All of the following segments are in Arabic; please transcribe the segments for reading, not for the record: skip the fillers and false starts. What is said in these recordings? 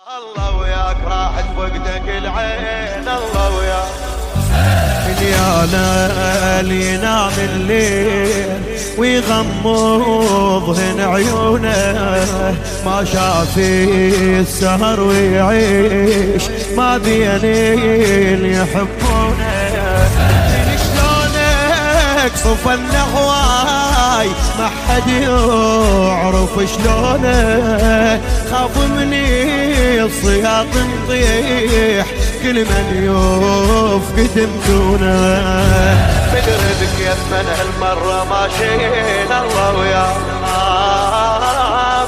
الله وياك راحت فقدك العين. الله وياك يا ليل ينام الليل ويغمضهن عيونه، ما شاف السهر ويعيش ما بين يحبونه. شلونك صفى النهواي ما حد يعرف شلونه، خاف مني الصياط نطيح كل من يفقد متونه. مدري بكيف من هالمرة ماشيين. الله وياك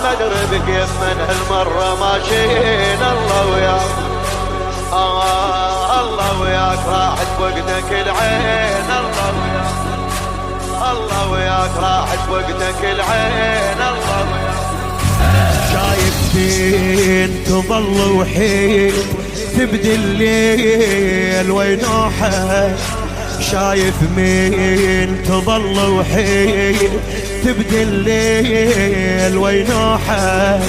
مدري بكيف من هالمرة ماشيين. الله وياك الله وياك راحت فقدك العين. الله وياك الله وياك راحت فقدك العين. الله وياك شايف بين تظل وحيد تبدي الليل وينوحه، شايف مين تظل وحيد تبدي الليل وينوحه،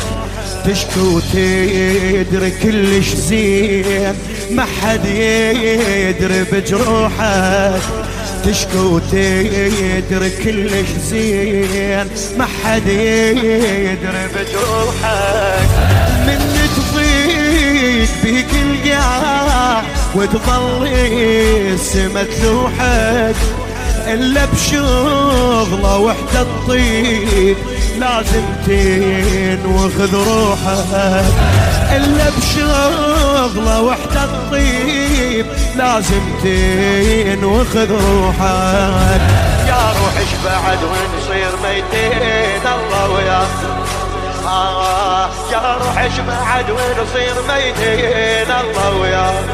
تشكو تدري كلش زين ما حد يدري بجروحك، تشكو تدري كلش زين ما حد يدري بجروحك. من تضيق بيك القاع وتظل السما تلوحك، إلا بشغله وحدة تطيب لازم تنوخذ روحك، إلا بشغله وحدة تطيب لازم تنوخذ روحك. يا روح ايش بعد ونصير ميتين. الله وياك يا روح ايش بعد ونصير ميتين. الله وياك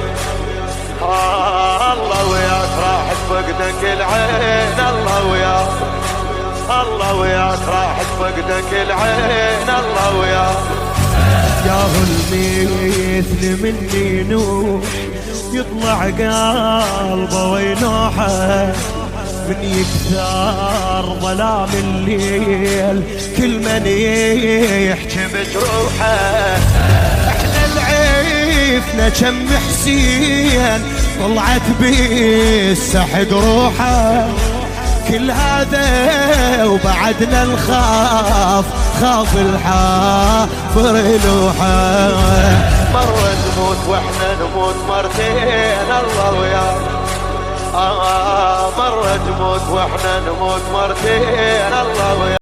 الله وياك راحت فقدك العين. الله وياك الله وياك راحت فقدك العين. الله وياك يا المثل مني نوح يطلع قلبه وينوحه، من يكثر ظلام الليل كل من يحكي بجروحه. احنا العيفنا كم حسين طلعت بالسحق روحه، كل هذا وبعدنا نخاف خاف الحافر لوحه. مرة نموت واحنا نموت مرتين. الله وياك مرة تموت واحنا نموت مرتين. الله وياك